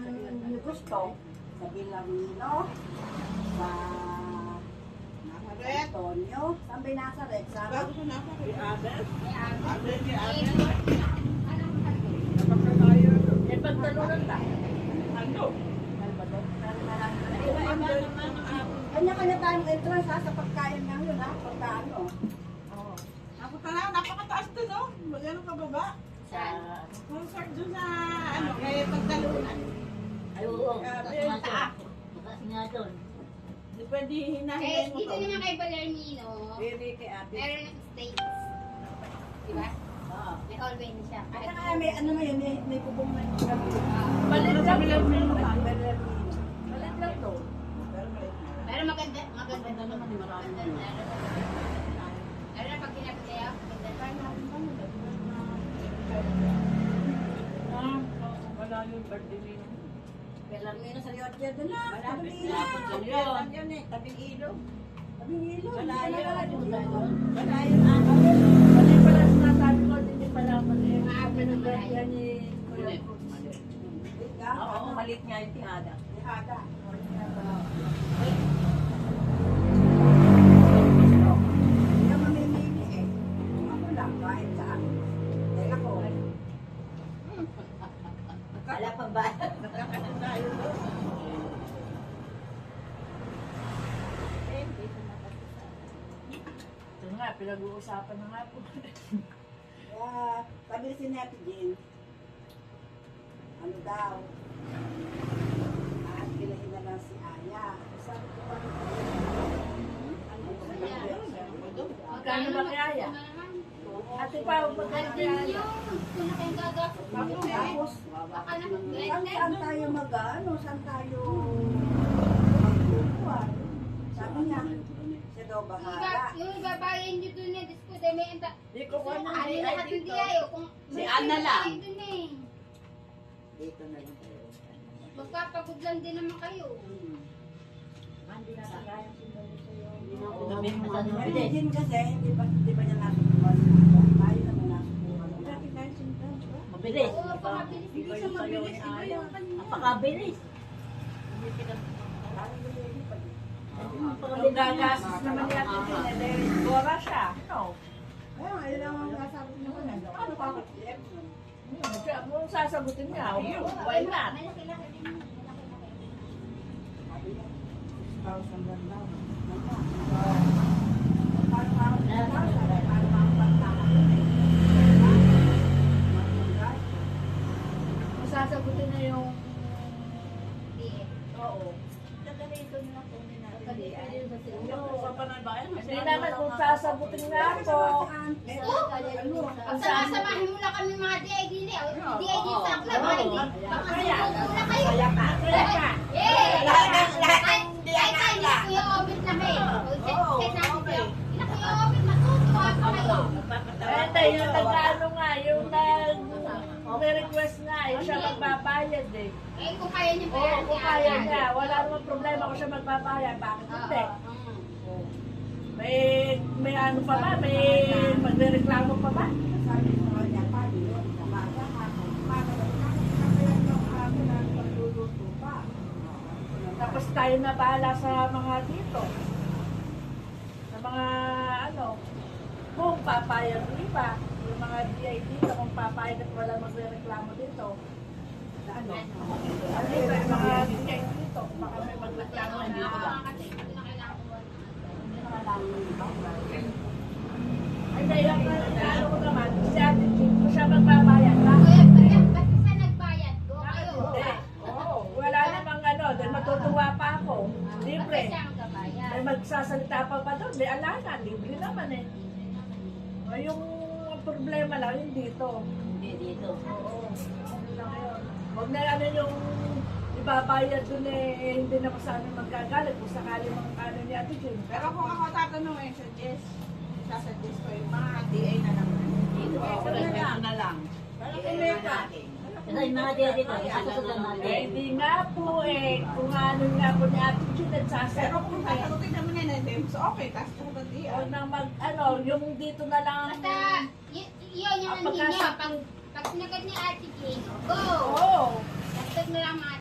niyo gusto, sa Bilarino, sa Antonio, saan ba yung Nazaret? Sa Bago ko na ako. Eh, pagtalunan ta. Ano? Kanya-kanya tayong entrance ha, sa pagkain nga yun ha, pagkaano. Napunta na, napakataas doon, no? Magano ka baba? Concert doon sa, ano, kaya pagtalunan. Ay, oo. Grabe, taas. Mataas nga doon. Hindi pwede hinahinay Eh, mo dito to. naman kay Balermino, Bili kay ate. meron ng steaks. Diba? Oo. May all-way na siya. At saka may ano na yun, may bubong na yung gabi. Malit lang yun. Bilarino. Malit lang to. Pero maliit na. Pero maganda naman yung marami. Pero na pag kinapit kayo, maganda. Wala yung birthday ni Bilarino sa Liotya doon na. Malapit Tabing na. ilaw. Lang yun eh, tabing ilog. Tabing ilaw. Wala yun. Yun. Wala yun. Mali pala sinasabi ko, hindi pala mali. Pinagbayan ni Kuya Cruz. Oo, Malit nga yung tihada. Hada. Hindi ka mamimili eh. Ako lang, kahit saan. Dahil ako, Wala pa ba? Nagkakasya tayo doon. Ito nga, pinag-uusapan na nga po. sabi ni si Neti Jean, ano daw, pilahin na lang si Aya. Sabi ko, Magkano ba kaya? Ate pa, magkano Andin kaya? yung, kung na kayong gagastos. tapos, Baka na saan tayo mag-ano, saan tayo magkukuhan? Sabi niya, siya daw bahala. Yung ibabayan nyo dun eh, Diyos ko, dahil may enta. Di ko ko na Ano lahat hindi ayo, kung Si Anna lang. dun eh. Dito na lang kayo. Magpapagod lang din naman kayo. Hindi na kaya sundalo sa'yo. Pero Jean kasi, hindi pa niya nasubukan. Tayo naman nasubukan. Dati tayo sinta, di ba? Mabilis. Oo, pakabilis. Hindi siya mabilis, iba yung kanya. Napakabilis. Yung gagastos naman ni Ate Jean, eh, dahil Dora siya. No. Ayun, ayun lang ang nasabi niya ko na. Ano pa ako? Siya, kung sasagutin niya, why not? Malaki-laki din. Malaki-laki. Sabi niya, 6,000 lang daw. Paano nga ako 6,000? Paano nga ako pagtama ko eh? Kung sasagutin na yung... Hindi eh. Oo. Tagalito nila po ni Hindi Papanalbayan. naman kung sasagutin nga ako. Ang sama-samahin mo na kami mga DID na. DID sa club. Pakasuko na kayo. Lahat ng DID na. Kuya Obit na kayo. Kuya Obit, matutuwa pa kayo. Eh, tayo yung nag-ano nga, yung nag-request nga, yung siya magbabayad eh. Eh, kung kaya niyo pa Oo, yan. kung kaya niya, wala namang problema kung siya magbabayad, bakit hindi? May ano pa ba? May magrereklamo pa ba? Sabi ko kanya, paano yun? Umaga, paano na magluluto pa? Tapos tayo na bahala sa mga dito. Sa mga ano, kung papayag yung iba, yung mga DI dito, kung papayag at wala magrereklamo dito. Na ano? Ano ito, yung mga DI dito, kung baka may magreklamo dito ba? Ay, dahil ang ano ko naman, si Ate Jean, kung siya magbabayad, bakit? Ba't isa nagbayad? Go kayo. Hindi. Oo, wala namang ano, dahil matutuwa pa ako. Libre. Kasi ang gabayan. Ay magsasalita pa ba doon? Di ala na, libre naman eh. O, yung problema lang yung dito. Hindi dito. Oo. Ano lang yun. Huwag na ano yung ibabayad doon eh, hindi na sana magkagalit kung sakali mga ano ni Ate Jean. Pero kung ako tatanungin, sasuggest ko yung mga DA na naman. Dito, na lang. Pero DA kumita. natin. Kasi yung mga dia dito, isusunod lang Eh, natin. hindi nga po eh. Kung ano nga po ni Ate Jean, Pero nagsasagot kung eh. sasagutin naman yan natin, so okay, tapos ko ba DA? O nang mag, ano, yung dito na lang. Basta, yun yung Ang nandiyan niya. pagkasa- Pag sinagot ni Ate Jane, go! Oo. Basta na lang mga